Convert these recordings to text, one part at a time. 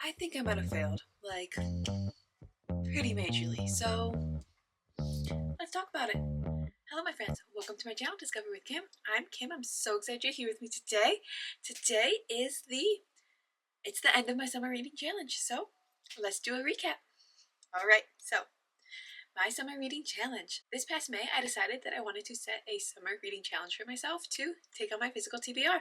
I think I might have failed, like, pretty majorly. So, let's talk about it. Hello, my friends. Welcome to my channel, Discover with Kim. I'm Kim. I'm so excited you're here with me today. Today is it's the end of my summer reading challenge. So, let's do a recap. All right. So, my summer reading challenge. This past May, I decided that I wanted to set a summer reading challenge for myself to take on my physical TBR.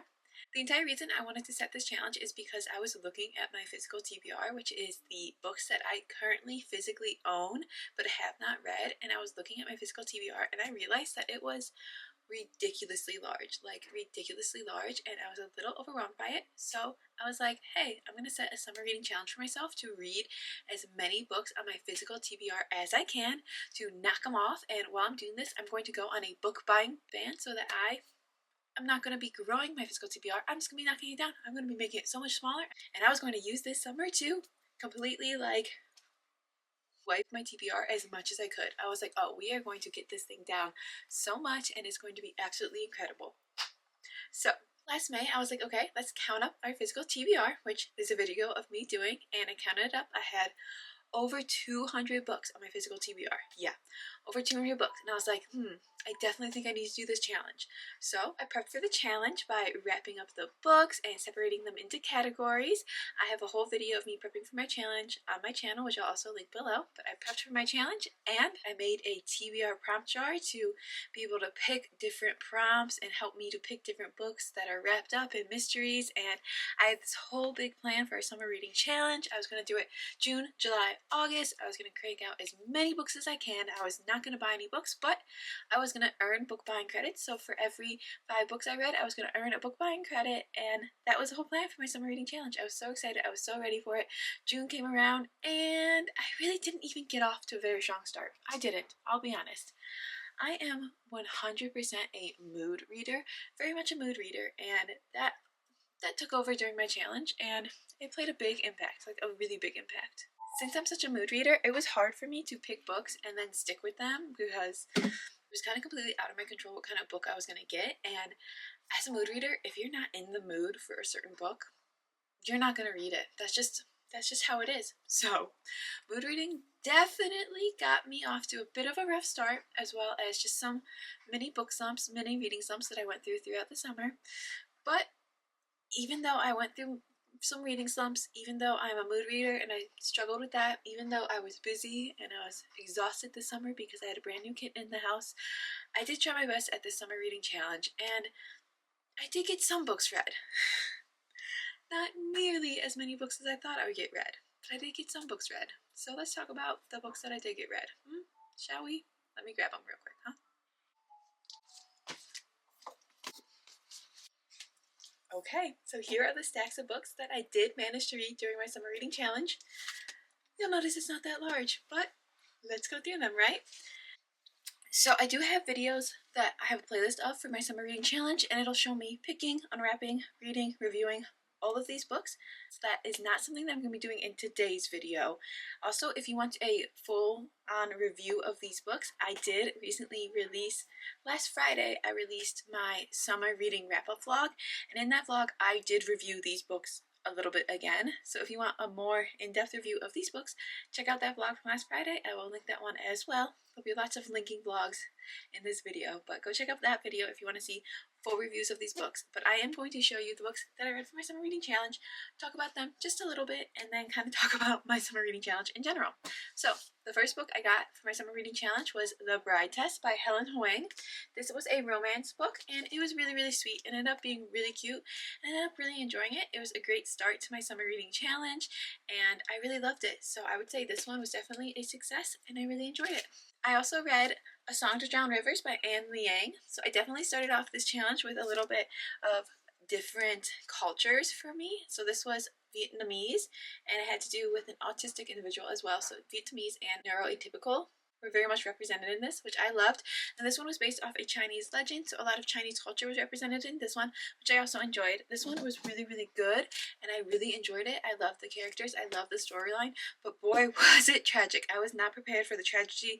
The entire reason I wanted to set this challenge is because I was looking at my physical TBR, which is the books that I currently physically own but have not read, and I was looking at my physical TBR and I realized that it was ridiculously large, and I was a little overwhelmed by it. So I was like, hey, I'm going to set a summer reading challenge for myself to read as many books on my physical TBR as I can to knock them off. And while I'm doing this, I'm going to go on a book buying ban so that I'm not going to be growing my physical TBR. I'm just going to be knocking it down. I'm going to be making it so much smaller. And I was going to use this summer to completely wipe my TBR as much as I could. I was like, oh, we are going to get this thing down so much and it's going to be absolutely incredible. So last May, I was like, okay, let's count up our physical TBR, which is a video of me doing. And I counted it up. I had over 200 books on my physical TBR. Yeah, over 200 books. And I was like, I definitely think I need to do this challenge. So I prepped for the challenge by wrapping up the books and separating them into categories. I have a whole video of me prepping for my challenge on my channel, which I'll also link below. But I prepped for my challenge and I made a TBR prompt jar to be able to pick different prompts and help me to pick different books that are wrapped up in mysteries. And I had this whole big plan for a summer reading challenge. I was going to do it June, July, August. I was going to crank out as many books as I can. I was not going to buy any books, but I was going to earn book buying credits. So for every 5 books I read, I was going to earn a book buying credit, and that was the whole plan for my summer reading challenge. I was so excited. I was so ready for it. June came around, and I really didn't even get off to a very strong start. I didn't. I'll be honest. I am 100% a mood reader, very much a mood reader, and that took over during my challenge, and it played a big impact, like a really big impact. Since I'm such a mood reader, it was hard for me to pick books and then stick with them because it was kind of completely out of my control what kind of book I was going to get. And as a mood reader, if you're not in the mood for a certain book, you're not going to read it. That's just how it is. So mood reading definitely got me off to a bit of a rough start, as well as just some mini book slumps, mini reading slumps that I went through throughout the summer. But even though I went through some reading slumps, even though I'm a mood reader and I struggled with that, even though I was busy and I was exhausted this summer because I had a brand new kitten in the house, I did try my best at this summer reading challenge, and I did get some books read. Not nearly as many books as I thought I would get read, but I did get some books read. So let's talk about the books that I did get read. Shall we? Let me grab them real quick, huh? Okay, so here are the stacks of books that I did manage to read during my summer reading challenge. You'll notice it's not that large, but let's go through them, right? So I do have videos that I have a playlist of for my summer reading challenge, and it'll show me picking, unwrapping, reading, reviewing all of these books. So that is not something that I'm going to be doing in today's video. Also, if you want a full-on review of these books, I did recently release, last Friday, I released my summer reading wrap-up vlog, and in that vlog, I did review these books a little bit again. So if you want a more in-depth review of these books, check out that vlog from last Friday. I will link that one as well. There'll be lots of linking vlogs in this video, but go check out that video if you want to see full reviews of these books. But I am going to show you the books that I read for my summer reading challenge, talk about them just a little bit, and then kind of talk about my summer reading challenge in general. So the first book I got for my summer reading challenge was The Bride Test by Helen Hoang. This was a romance book, and it was really, really sweet. It ended up being really cute, and I ended up really enjoying it. It was a great start to my summer reading challenge, and I really loved it. So I would say this one was definitely a success, and I really enjoyed it. I also read A Song to Drown Rivers by Anne Liang. So I definitely started off this challenge with a little bit of different cultures for me. So this was Vietnamese, and it had to do with an autistic individual as well. So Vietnamese and neuroatypical were very much represented in this, which I loved. And this one was based off a Chinese legend, so a lot of Chinese culture was represented in this one, which I also enjoyed. This one was really, really good, and I really enjoyed it. I loved the characters, I loved the storyline, but boy, was it tragic. I was not prepared for the tragedy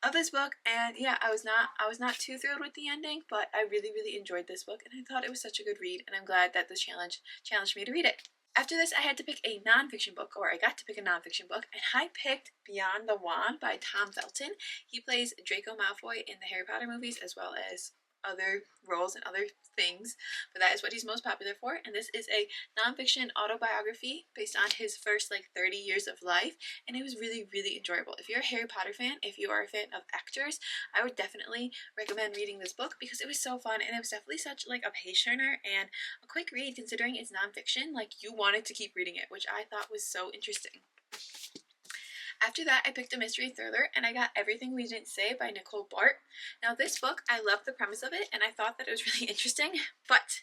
of this book, and yeah, I was not too thrilled with the ending, but I really, really enjoyed this book, and I thought it was such a good read, and I'm glad that this challenge challenged me to read it. After this, I had to pick a nonfiction book, or I got to pick a nonfiction book, and I picked Beyond the Wand by Tom Felton. He plays Draco Malfoy in the Harry Potter movies, as well as other roles and other things, but that is what he's most popular for. And this is a nonfiction autobiography based on his first 30 years of life, and it was really, really enjoyable. If you're a Harry Potter fan, if you are a fan of actors, I would definitely recommend reading this book because it was so fun, and it was definitely such a page turner and a quick read considering it's nonfiction. You wanted to keep reading it, which I thought was so interesting. After that, I picked a mystery thriller, and I got Everything We Didn't Say by Nicole Bart. Now, this book, I loved the premise of it, and I thought that it was really interesting, but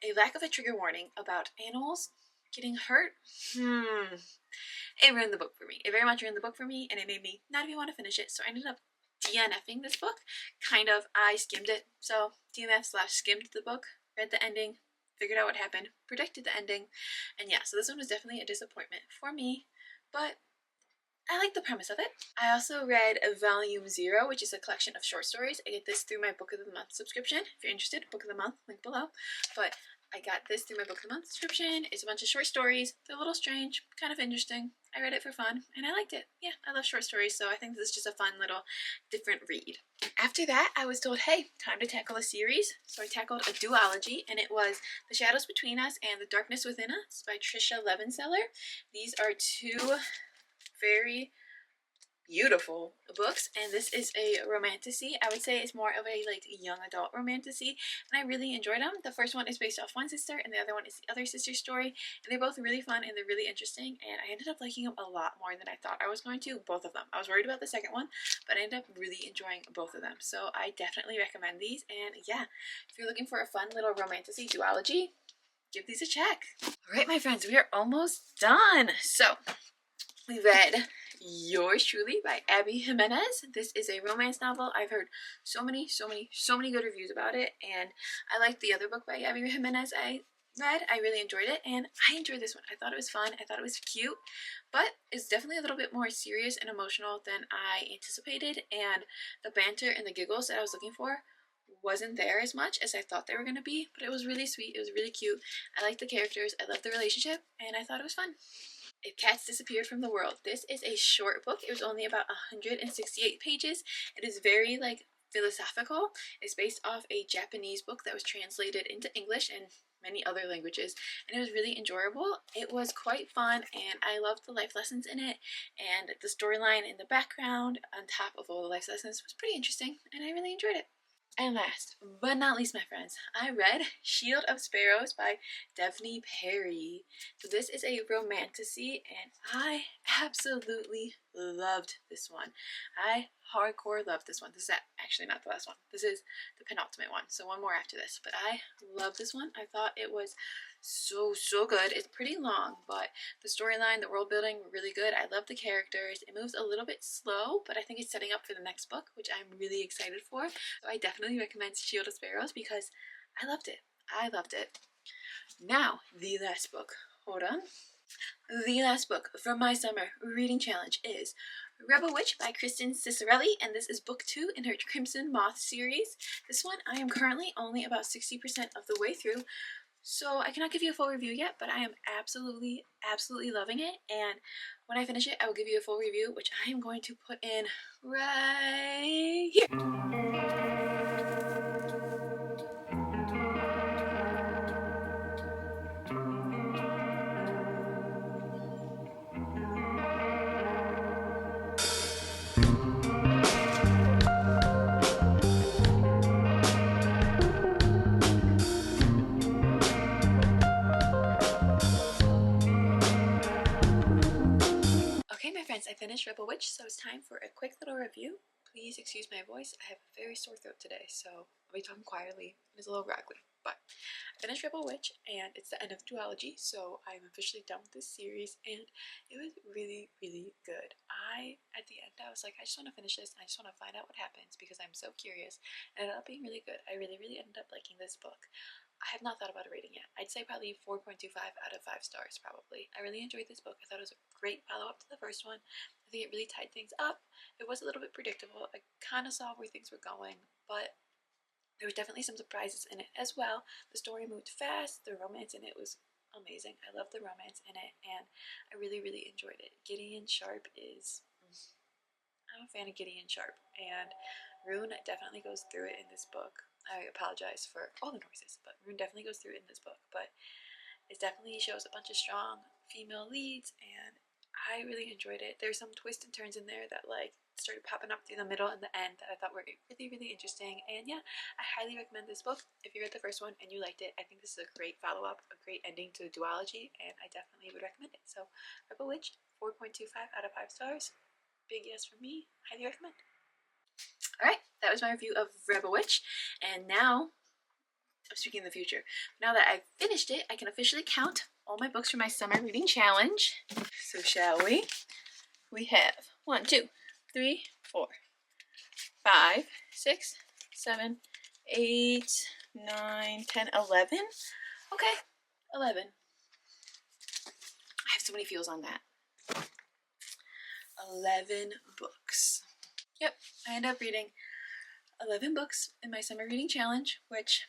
a lack of a trigger warning about animals getting hurt, it ruined the book for me. It very much ruined the book for me, and it made me not even want to finish it, so I ended up DNFing this book. I skimmed it, so DNF/skimmed the book, read the ending, figured out what happened, predicted the ending, and yeah, so this one was definitely a disappointment for me, but I like the premise of it. I also read Volume 0, which is a collection of short stories. I get this through my Book of the Month subscription. If you're interested, Book of the Month, link below. But I got this through my Book of the Month subscription. It's a bunch of short stories. They're a little strange, kind of interesting. I read it for fun, and I liked it. Yeah, I love short stories, so I think this is just a fun little different read. After that, I was told, hey, time to tackle a series. So I tackled a duology, and it was The Shadows Between Us and The Darkness Within Us by Trisha Levenseller. These are two very beautiful books, and this is a romantasy. I would say it's more of a young adult romantasy, and I really enjoyed them. The first one is based off one sister, and the other one is the other sister's story, and they're both really fun and they're really interesting, and I ended up liking them a lot more than I thought I was going to. Both of them. I was worried about the second one, but I ended up really enjoying both of them, so I definitely recommend these. And yeah, if you're looking for a fun little romantasy duology, give these a check. Alright, my friends, we are almost done. So we read Yours Truly by Abby Jimenez. This is a romance novel. I've heard so many good reviews about it, and I liked the other book by Abby Jimenez I read. I really enjoyed it, and I enjoyed this one. I thought it was fun. I thought it was cute, but it's definitely a little bit more serious and emotional than I anticipated, and the banter and the giggles that I was looking for wasn't there as much as I thought they were going to be, but it was really sweet. It was really cute. I liked the characters. I loved the relationship, and I thought it was fun. If Cats Disappeared from the World. This is a short book. It was only about 168 pages. It is very philosophical. It's based off a Japanese book that was translated into English and many other languages, and it was really enjoyable. It was quite fun, and I loved the life lessons in it, and the storyline in the background on top of all the life lessons was pretty interesting, and I really enjoyed it. And last but not least, my friends, I read Shield of Sparrows by Devney Perry. So this is a romantasy, and I absolutely loved this one. I hardcore loved this one. This is actually not the last one. This is the penultimate one, so one more after this. But I love this one. I thought it was so good. It's pretty long, but the storyline, the world building were really good. I love the characters. It moves a little bit slow, but I think it's setting up for the next book, which I'm really excited for. So I definitely recommend Shield of Sparrows because I loved it. I loved it. Now, the last book. Hold on. The last book from my summer reading challenge is Rebel Witch by Kristen Cicerelli, and this is book 2 in her Crimson Moth series. This one I am currently only about 60% of the way through, so I cannot give you a full review yet, but I am absolutely loving it, and when I finish it, I will give you a full review, which I am going to put in right here. Okay, my friends, I finished Rebel Witch, so it's time for a quick little review. Please excuse my voice. I have a very sore throat today, so I'll be talking quietly. It's a little graggly, but I finished Rebel Witch, and it's the end of duology, so I'm officially done with this series, and it was really good. At the end, I was like, I just want to finish this. I just want to find out what happens because I'm so curious, and it ended up being really good. I really ended up liking this book. I have not thought about a rating yet. I'd say probably 4.25 out of 5 stars, probably. I really enjoyed this book. I thought it was a great follow-up to the first one. I think it really tied things up. It was a little bit predictable. I kind of saw where things were going, but there was definitely some surprises in it as well. The story moved fast. The romance in it was amazing. I love the romance in it, and I really, really enjoyed it. Gideon Sharp is, I'm a fan of Gideon Sharp, and Rune definitely goes through it in this book. I apologize for all the noises, but Rune definitely goes through it in this book. But it definitely shows a bunch of strong female leads, and I really enjoyed it. There's some twists and turns in there that like started popping up through the middle and the end that I thought were really, really interesting. And yeah, I highly recommend this book. If you read the first one and you liked it, I think this is a great follow-up, a great ending to the duology, and I definitely would recommend it. So Rebel Witch, 4.25 out of 5 stars. Big yes from me. Highly recommend. Alright, that was my review of Rebel Witch, and now I'm speaking in the future. Now that I've finished it, I can officially count all my books for my summer reading challenge. So shall we? We have 1, 2, 3, 4, 5, 6, 7, 8, 9, 10, 11. Okay, 11. I have so many feels on that. 11 books. Yep, I ended up reading 11 books in my summer reading challenge, which,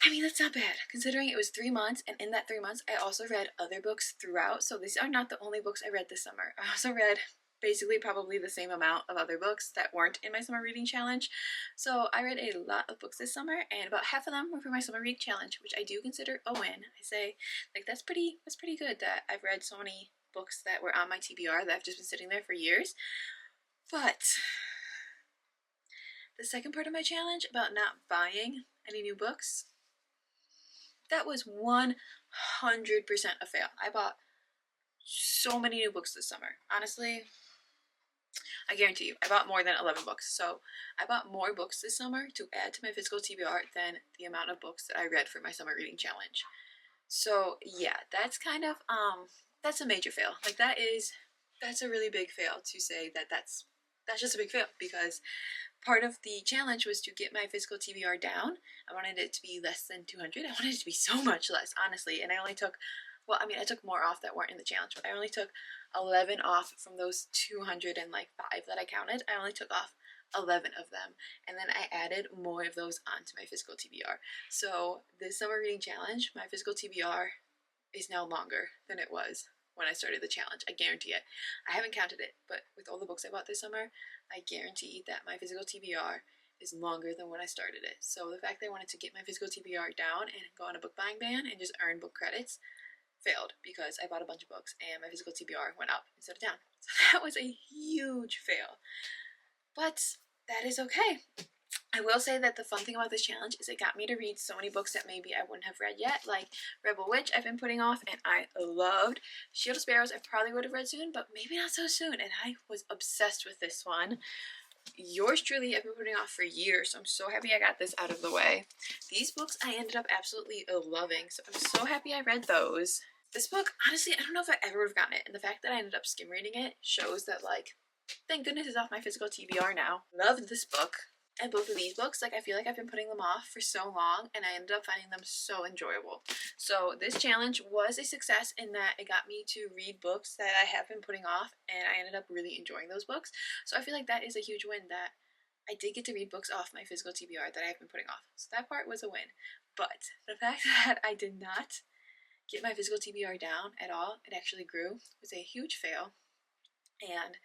I mean, that's not bad, considering it was 3 months, and in that 3 months, I also read other books throughout, so these are not the only books I read this summer. I also read basically probably the same amount of other books that weren't in my summer reading challenge. So I read a lot of books this summer, and about half of them were for my summer reading challenge, which I do consider a win. I say, like, that's pretty good that I've read so many books that were on my TBR that I've just been sitting there for years. But the second part of my challenge about not buying any new books, that was 100% a fail. I bought so many new books this summer. Honestly, I guarantee you, I bought more than 11 books. So I bought more books this summer to add to my physical TBR than the amount of books that I read for my summer reading challenge. So yeah, that's kind of, that's a major fail. Like that's a really big fail to say that that's just a big fail, because part of the challenge was to get my physical TBR down. I wanted it to be less than 200. I wanted it to be so much less, honestly. And I only took, well, I mean, I took more off that weren't in the challenge, but I only took 11 off from those 205 that I counted. I only took off 11 of them, and then I added more of those onto my physical TBR. So this summer reading challenge, my physical TBR is now longer than it was when I started the challenge. I guarantee it. I haven't counted it, but with all the books I bought this summer, I guarantee that my physical TBR is longer than when I started it. So the fact that I wanted to get my physical TBR down and go on a book buying ban and just earn book credits failed, because I bought a bunch of books and my physical TBR went up instead of down. So that was a huge fail. But that is okay. I will say that the fun thing about this challenge is it got me to read so many books that maybe I wouldn't have read yet, like Rebel Witch I've been putting off and I loved. Shield of Sparrows I probably would have read soon, but maybe not so soon, and I was obsessed with this one. Yours truly I've been putting off for years, so I'm so happy I got this out of the way. These books I ended up absolutely loving, so I'm so happy I read those. This book, honestly, I don't know if I ever would have gotten it, and the fact that I ended up skim reading it shows that, like, thank goodness it's off my physical TBR now. Loved this book. And both of these books, like, I feel like I've been putting them off for so long, and I ended up finding them so enjoyable. So this challenge was a success in that it got me to read books that I have been putting off, and I ended up really enjoying those books. So I feel like that is a huge win, that I did get to read books off my physical TBR that I have been putting off. So that part was a win. But the fact that I did not get my physical TBR down at all, it actually grew, was a huge fail. And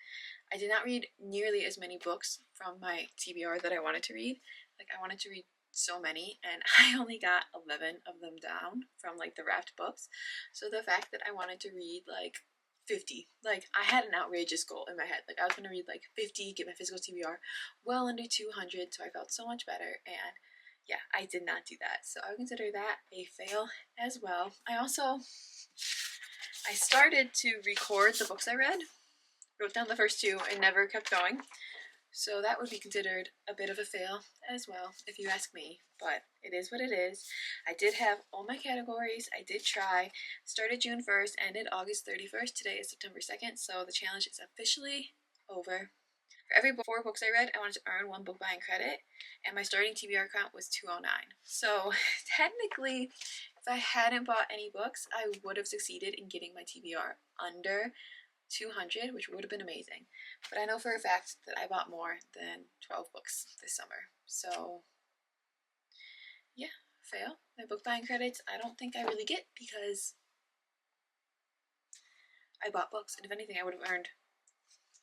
I did not read nearly as many books from my TBR that I wanted to read. Like, I wanted to read so many, and I only got 11 of them down from, like, the wrapped books. So the fact that I wanted to read, like, 50, like, I had an outrageous goal in my head. Like, I was going to read, like, 50, get my physical TBR well under 200, so I felt so much better, and yeah, I did not do that. So I would consider that a fail as well. I started to record the books I read, wrote down the first 2, and never kept going. So that would be considered a bit of a fail as well, if you ask me. But it is what it is. I did have all my categories. I did try. Started June 1st, ended August 31st. Today is September 2nd, so the challenge is officially over. For every 4 books I read, I wanted to earn 1 book buying credit, and my starting TBR count was 209. So technically, if I hadn't bought any books, I would have succeeded in getting my TBR under 200, which would have been amazing. But I know for a fact that I bought more than 12 books this summer. So yeah, fail. My book buying credits I don't think I really get, because I bought books, and if anything, I would have earned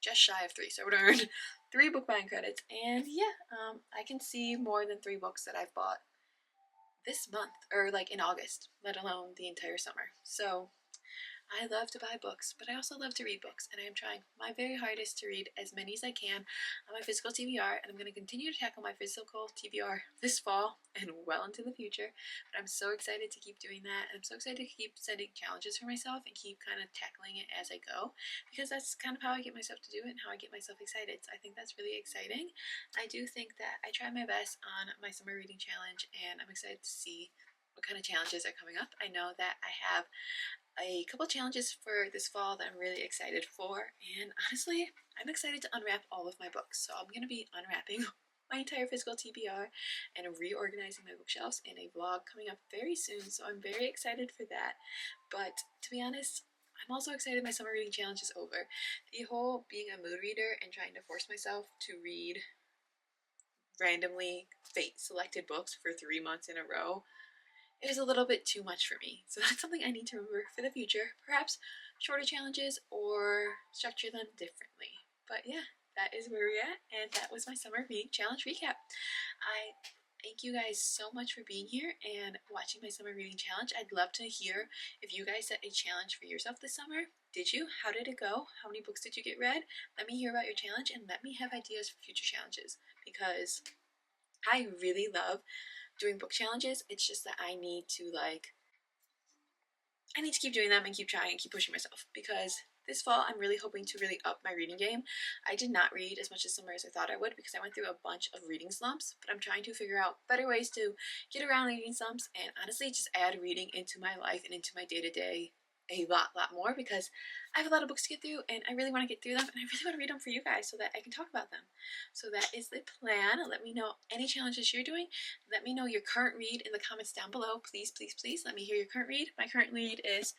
just shy of 3. So I would have earned 3 book buying credits. And yeah, I can see more than 3 books that I've bought this month, or like in August, let alone the entire summer. So I love to buy books, but I also love to read books, and I am trying my very hardest to read as many as I can on my physical TBR, and I'm going to continue to tackle my physical TBR this fall and well into the future. But I'm so excited to keep doing that, and I'm so excited to keep setting challenges for myself and keep kind of tackling it as I go, because that's kind of how I get myself to do it and how I get myself excited. So I think that's really exciting. I do think that I try my best on my summer reading challenge, and I'm excited to see what kind of challenges are coming up. I know that I have a couple challenges for this fall that I'm really excited for, and honestly, I'm excited to unwrap all of my books. So I'm going to be unwrapping my entire physical TBR and reorganizing my bookshelves in a vlog coming up very soon, so I'm very excited for that. But to be honest, I'm also excited my summer reading challenge is over. The whole being a mood reader and trying to force myself to read randomly fate selected books for 3 months in a row, it was a little bit too much for me. So that's something I need to remember for the future. Perhaps shorter challenges or structure them differently. But yeah, that is where we're at, and that was my summer reading challenge recap. I thank you guys so much for being here and watching my summer reading challenge. I'd love to hear if you guys set a challenge for yourself this summer. Did you? How did it go? How many books did you get read? Let me hear about your challenge, and let me have ideas for future challenges, because I really love doing book challenges. It's just that I need to keep doing them and keep trying and keep pushing myself, because this fall I'm really hoping to really up my reading game. I did not read as much this summer as I thought I would, because I went through a bunch of reading slumps, but I'm trying to figure out better ways to get around reading slumps and honestly just add reading into my life and into my day-to-day a lot more, because I have a lot of books to get through and I really want to get through them, and I really want to read them for you guys so that I can talk about them. So that is the plan. Let me know any challenges you're doing. Let me know your current read in the comments down below. Please, please, please let me hear your current read. My current read is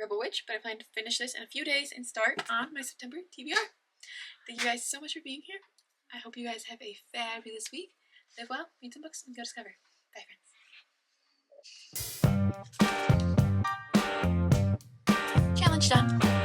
Rebel Witch, but I plan to finish this in a few days and start on my September TBR. Thank you guys so much for being here. I hope you guys have a fabulous week. Live well, read some books, and go discover. Bye, friends. Challenge done.